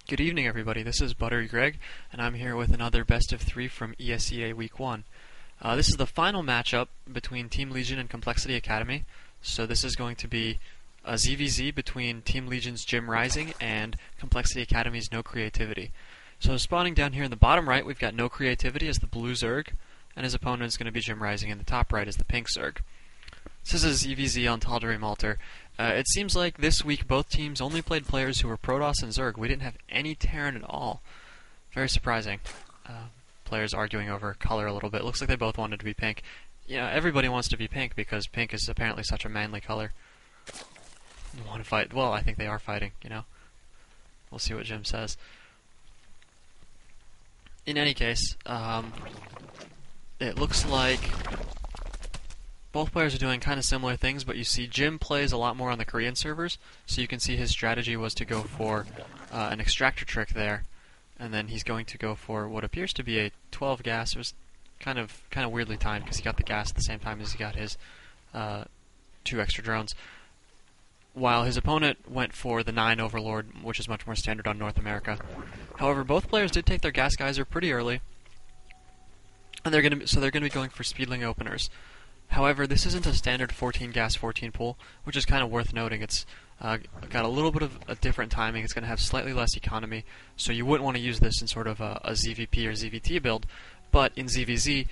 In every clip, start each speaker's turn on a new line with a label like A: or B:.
A: Good evening, everybody. This is ButteryGreg, and I'm here with another best of 3 from ESEA Week 1. This is the final matchup between Team Legion and Complexity Academy. So this is going to be a ZVZ between Team Legion's JimRiSiNg and Complexity Academy's NoCreativity. So spawning down here in the bottom right, we've got NoCreativity as the blue Zerg, and his opponent is going to be JimRiSiNg in the top right as the pink Zerg. This is a ZVZ on Tal'darim Altar. It seems like this week both teams only played players who were Protoss and Zerg. We didn't have any Terran at all. Very surprising. Players arguing over color a little bit. Looks like they both wanted to be pink. You know, everybody wants to be pink because pink is apparently such a manly color. You want to fight? Well, I think they are fighting, you know. We'll see what Jim says. In any case, it looks like both players are doing kind of similar things, but you see Jim plays a lot more on the Korean servers, so you can see his strategy was to go for an extractor trick there, and then he's going to go for what appears to be a 12 gas. It was kind of weirdly timed because he got the gas at the same time as he got his 2 extra drones, while his opponent went for the 9 Overlord, which is much more standard on North America. However, both players did take their gas geyser pretty early, and they're going to be going for speedling openers. However, this isn't a standard 14 gas 14 pool, which is kind of worth noting. It's got a little bit of a different timing. It's going to have slightly less economy, so you wouldn't want to use this in sort of a ZVP or ZVT build. But in ZVZ,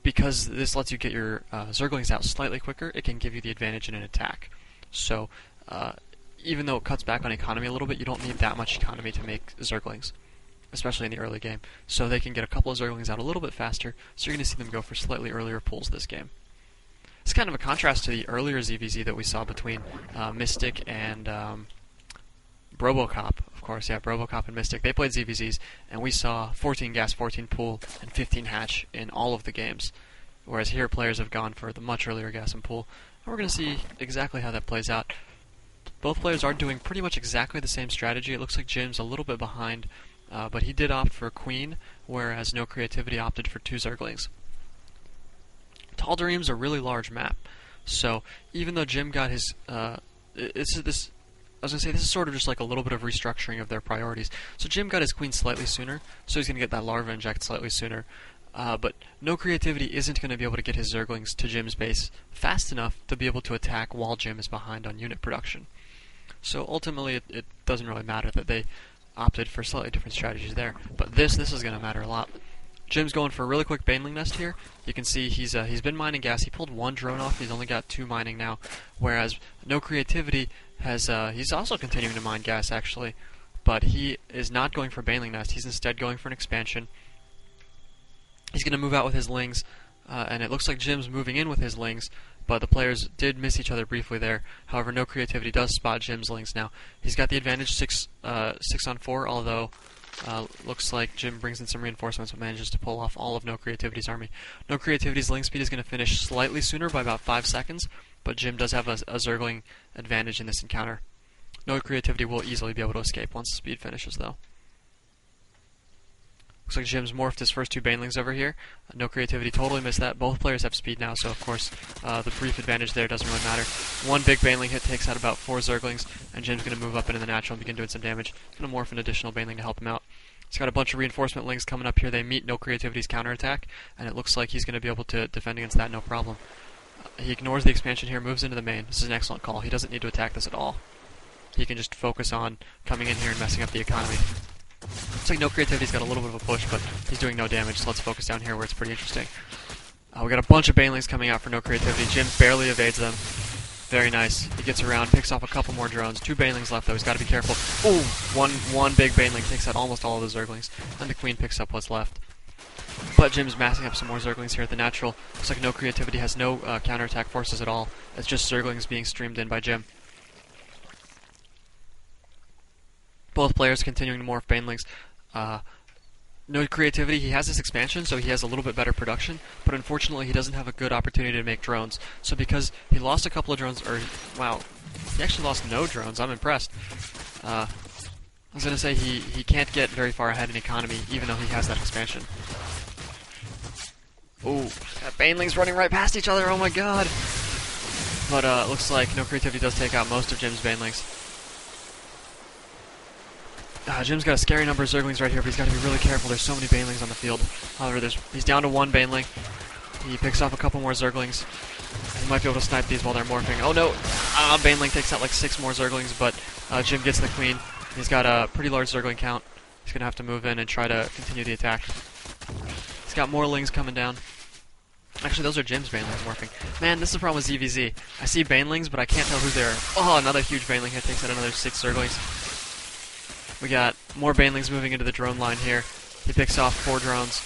A: because this lets you get your Zerglings out slightly quicker, it can give you the advantage in an attack. So even though it cuts back on economy a little bit, you don't need that much economy to make Zerglings, especially in the early game. So they can get a couple of Zerglings out a little bit faster, so you're going to see them go for slightly earlier pulls this game. It's kind of a contrast to the earlier ZVZ that we saw between Mystic and Brobocop, of course. Yeah, Brobocop and Mystic. They played ZVZs, and we saw 14 gas, 14 pool, and 15 hatch in all of the games. Whereas here, players have gone for the much earlier gas and pool. And we're going to see exactly how that plays out. Both players are doing pretty much exactly the same strategy. It looks like Jim's a little bit behind, but he did opt for Queen, whereas NoCreativity opted for 2 Zerglings. Tal'darim's a really large map, so even though Jim got his, this is sort of just like a little bit of restructuring of their priorities. So Jim got his Queen slightly sooner, so he's going to get that larva inject slightly sooner. But NoCreativity isn't going to be able to get his Zerglings to Jim's base fast enough to be able to attack while Jim is behind on unit production. So ultimately, it doesn't really matter that they opted for slightly different strategies there. But this is going to matter a lot. Jim's going for a really quick Baneling Nest here. You can see he's been mining gas. He pulled 1 drone off. He's only got 2 mining now. Whereas NoCreativity has he's also continuing to mine gas actually, but he is not going for Baneling Nest. He's instead going for an expansion. He's going to move out with his Lings, and it looks like Jim's moving in with his Lings. But the players did miss each other briefly there. However, NoCreativity does spot Jim's Lings now. He's got the advantage 6 on 4, although looks like Jim brings in some reinforcements but manages to pull off all of NoCreativity's army. NoCreativity's Ling speed is going to finish slightly sooner by about 5 seconds, but Jim does have a Zergling advantage in this encounter. NoCreativity will easily be able to escape once the speed finishes, though. Looks like Jim's morphed his first 2 Banelings over here. NoCreativity totally missed that. Both players have speed now, so of course the brief advantage there doesn't really matter. 1 big Baneling hit takes out about 4 Zerglings, and Jim's going to move up into the natural and begin doing some damage. Going to morph an additional Baneling to help him out. He's got a bunch of reinforcement Lings coming up here. They meet NoCreativity's counterattack, and it looks like he's going to be able to defend against that no problem. He ignores the expansion here, moves into the main. This is an excellent call. He doesn't need to attack this at all. He can just focus on coming in here and messing up the economy. Looks like NoCreativity's got a little bit of a push, but he's doing no damage, so let's focus down here where it's pretty interesting. We got a bunch of Banelings coming out for NoCreativity. Jim barely evades them. Very nice. He gets around, picks off a couple more drones. 2 Banelings left, though. He's got to be careful. Ooh! One big Baneling takes out almost all of the Zerglings, and the Queen picks up what's left. But Jim's massing up some more Zerglings here at the natural. Looks like NoCreativity has no counterattack forces at all. It's just Zerglings being streamed in by Jim. Both players continuing to morph Banelings. NoCreativity, he has this expansion, so he has a little bit better production, but unfortunately he doesn't have a good opportunity to make drones. So because he lost a couple of drones, or, wow, he actually lost no drones, I'm impressed. I was going to say he can't get very far ahead in economy, even though he has that expansion. Ooh, got Banelings running right past each other, oh my god! But looks like NoCreativity does take out most of Jim's Banelings. Jim's got a scary number of Zerglings right here, but he's got to be really careful. There's so many Banelings on the field. However, he's down to one Baneling. He picks off a couple more Zerglings. He might be able to snipe these while they're morphing. Oh no! Baneling takes out like 6 more Zerglings, but Jim gets the Queen. He's got a pretty large Zergling count. He's going to have to move in and try to continue the attack. He's got more Lings coming down. Actually, those are Jim's Banelings morphing. Man, this is the problem with ZVZ. I see Banelings, but I can't tell who they are. Oh, another huge Baneling hit takes out another 6 Zerglings. We got more Banelings moving into the drone line here. He picks off 4 drones.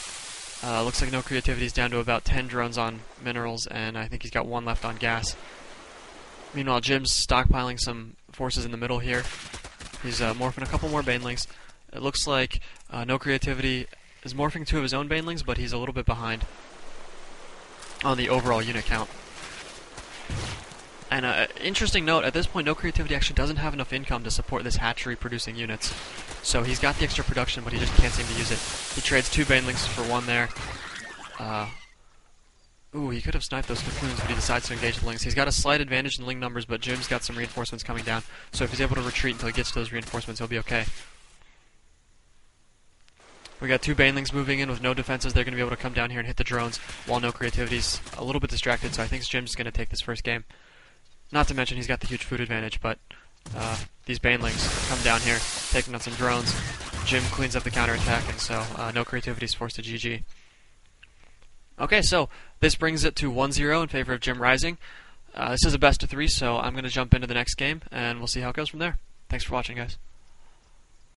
A: Looks like NoCreativity's down to about 10 drones on minerals, and I think he's got 1 left on gas. Meanwhile, Jim's stockpiling some forces in the middle here. He's morphing a couple more Banelings. It looks like NoCreativity is morphing 2 of his own Banelings, but he's a little bit behind on the overall unit count. And interesting note, at this point, NoCreativity actually doesn't have enough income to support this hatchery producing units. So he's got the extra production, but he just can't seem to use it. He trades 2 Banelings for 1 there. Ooh, he could have sniped those cocoons, but he decides to engage the Lings. He's got a slight advantage in Ling numbers, but Jim's got some reinforcements coming down. So if he's able to retreat until he gets to those reinforcements, he'll be okay. We got 2 Banelings moving in with no defenses. They're going to be able to come down here and hit the drones, while NoCreativity's a little bit distracted, so I think Jim's going to take this first game. Not to mention he's got the huge food advantage, but these Banelings come down here, taking out some drones. Jim cleans up the counterattack, and so NoCreativity's forced to GG. Okay, so this brings it to 1-0 in favor of JimRiSiNg. This is a best of 3, so I'm going to jump into the next game, and we'll see how it goes from there. Thanks for watching, guys.